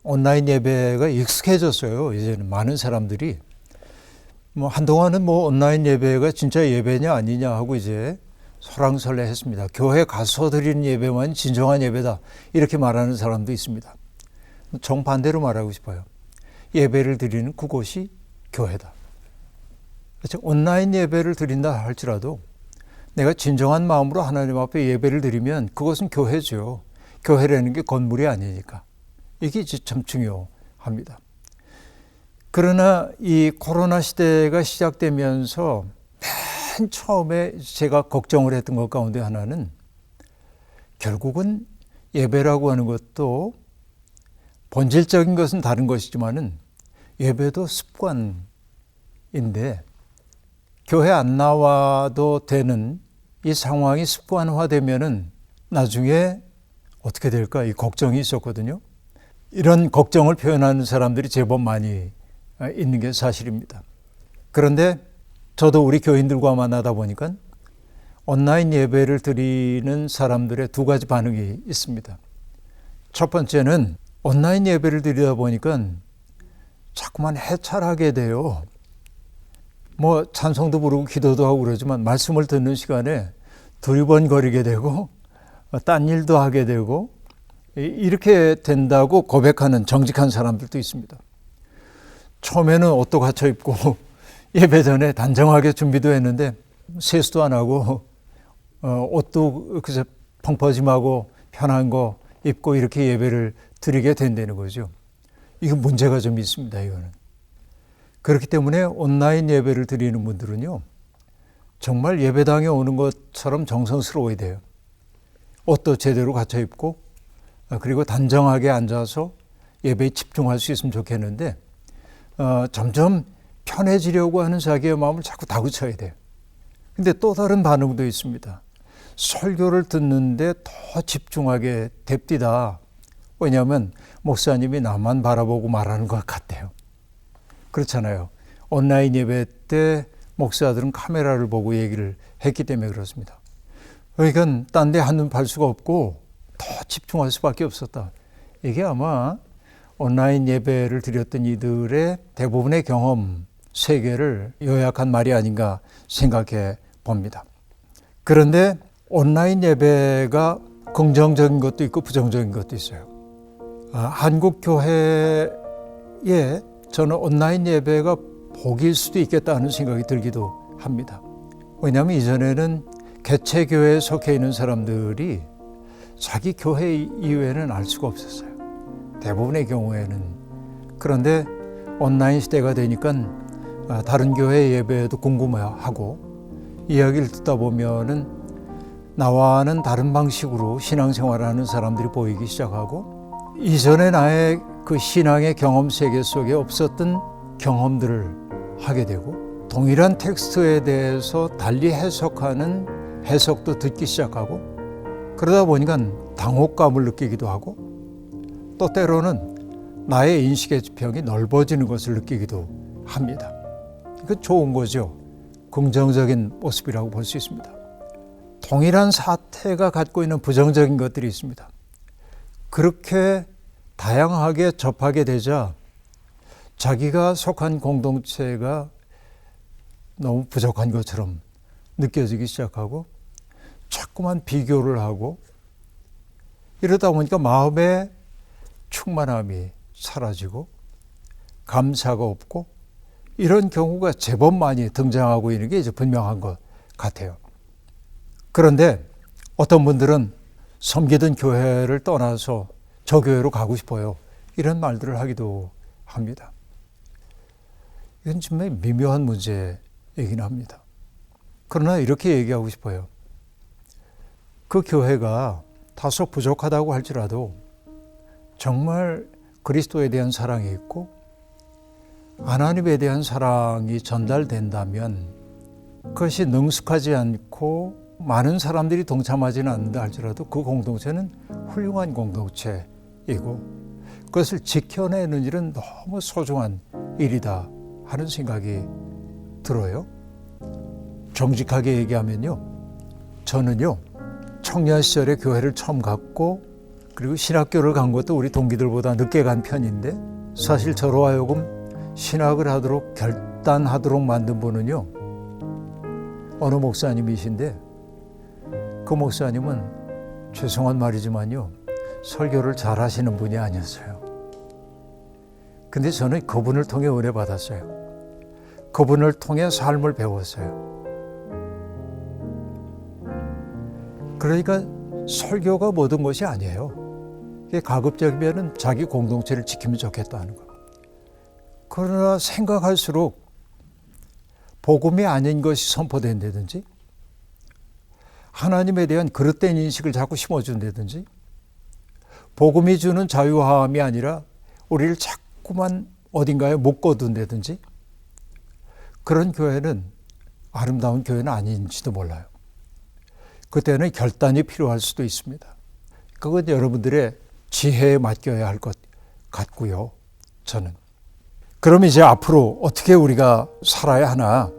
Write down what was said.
온라인 예배가 익숙해졌어요. 이제는 많은 사람들이 한동안은 온라인 예배가 진짜 예배냐 아니냐 하고 이제 설왕설래했습니다. 교회 가서 드리는 예배만 진정한 예배다 이렇게 말하는 사람도 있습니다. 정반대로 말하고 싶어요. 예배를 드리는 그곳이 교회다. 그렇죠? 온라인 예배를 드린다 할지라도 내가 진정한 마음으로 하나님 앞에 예배를 드리면 그것은 교회죠. 교회라는 게 건물이 아니니까. 이게 참 중요합니다. 그러나 이 코로나 시대가 시작되면서 맨 처음에 제가 걱정을 했던 것 가운데 하나는 결국은 예배라고 하는 것도 본질적인 것은 다른 것이지만은 예배도 습관인데 교회 안 나와도 되는 이 상황이 습관화되면은 나중에 어떻게 될까 이 걱정이 있었거든요. 이런 걱정을 표현하는 사람들이 제법 많이 있는 게 사실입니다. 그런데 저도 우리 교인들과 만나다 보니까 온라인 예배를 드리는 사람들의 두 가지 반응이 있습니다. 첫 번째는 온라인 예배를 드리다 보니까 자꾸만 해찰하게 돼요. 찬송도 부르고 기도도 하고 그러지만 말씀을 듣는 시간에 두리번거리게 되고 딴 일도 하게 되고 이렇게 된다고 고백하는 정직한 사람들도 있습니다. 처음에는 옷도 갖춰 입고 예배 전에 단정하게 준비도 했는데 세수도 안 하고 옷도 그저 펑퍼짐하고 편한 거 입고 이렇게 예배를 드리게 된다는 거죠. 이거 문제가 좀 있습니다. 이거는. 그렇기 때문에 온라인 예배를 드리는 분들은요, 정말 예배당에 오는 것처럼 정성스러워야 돼요. 옷도 제대로 갖춰 입고 그리고 단정하게 앉아서 예배에 집중할 수 있으면 좋겠는데 점점 편해지려고 하는 자기의 마음을 자꾸 다그쳐야 돼요. 근데 또 다른 반응도 있습니다. 설교를 듣는데 더 집중하게 됩디다. 왜냐하면 목사님이 나만 바라보고 말하는 것 같대요. 그렇잖아요. 온라인 예배 때 목사들은 카메라를 보고 얘기를 했기 때문에 그렇습니다. 그러니까 딴 데 한눈 팔 수가 없고 더 집중할 수밖에 없었다. 이게 아마 온라인 예배를 드렸던 이들의 대부분의 경험 세계를 요약한 말이 아닌가 생각해 봅니다. 그런데 온라인 예배가 긍정적인 것도 있고 부정적인 것도 있어요. 한국 교회에 저는 온라인 예배가 복일 수도 있겠다 하는 생각이 들기도 합니다. 왜냐하면 이전에는 개체교회에 속해 있는 사람들이 자기 교회 이외에는 알 수가 없었어요. 대부분의 경우에는. 그런데 온라인 시대가 되니까 다른 교회 예배에도 궁금해하고 이야기를 듣다 보면은 나와는 다른 방식으로 신앙생활을 하는 사람들이 보이기 시작하고 이전에 나의 그 신앙의 경험 세계 속에 없었던 경험들을 하게 되고 동일한 텍스트에 대해서 달리 해석하는 해석도 듣기 시작하고 그러다 보니까 당혹감을 느끼기도 하고 또 때로는 나의 인식의 지평이 넓어지는 것을 느끼기도 합니다. 이거 좋은 거죠. 긍정적인 모습이라고 볼 수 있습니다. 동일한 사태가 갖고 있는 부정적인 것들이 있습니다. 그렇게 다양하게 접하게 되자 자기가 속한 공동체가 너무 부족한 것처럼 느껴지기 시작하고 자꾸만 비교를 하고 이러다 보니까 마음의 충만함이 사라지고 감사가 없고 이런 경우가 제법 많이 등장하고 있는 게 이제 분명한 것 같아요. 그런데 어떤 분들은 섬기던 교회를 떠나서 저 교회로 가고 싶어요. 이런 말들을 하기도 합니다. 이건 정말 미묘한 문제이긴 합니다. 그러나 이렇게 얘기하고 싶어요. 그 교회가 다소 부족하다고 할지라도 정말 그리스도에 대한 사랑이 있고 하나님에 대한 사랑이 전달된다면 그것이 능숙하지 않고 많은 사람들이 동참하지는 않는다 할지라도 그 공동체는 훌륭한 공동체이고 그것을 지켜내는 일은 너무 소중한 일이다 하는 생각이 들어요. 정직하게 얘기하면요. 저는요. 청년 시절에 교회를 처음 갔고 그리고 신학교를 간 것도 우리 동기들보다 늦게 간 편인데 사실 저로 하여금 신학을 하도록 결단하도록 만든 분은요, 어느 목사님이신데 그 목사님은 죄송한 말이지만요, 설교를 잘 하시는 분이 아니었어요. 근데 저는 그분을 통해 은혜 받았어요. 그분을 통해 삶을 배웠어요. 그러니까 설교가 모든 것이 아니에요. 이게 가급적이면 자기 공동체를 지키면 좋겠다는 거. 그러나 생각할수록 복음이 아닌 것이 선포된다든지 하나님에 대한 그릇된 인식을 자꾸 심어준다든지 복음이 주는 자유함이 아니라 우리를 자꾸만 어딘가에 묶어둔다든지 그런 교회는 아름다운 교회는 아닌지도 몰라요. 그때는 결단이 필요할 수도 있습니다. 그건 여러분들의 지혜에 맡겨야 할 것 같고요. 저는. 그럼 이제 앞으로 어떻게 우리가 살아야 하나?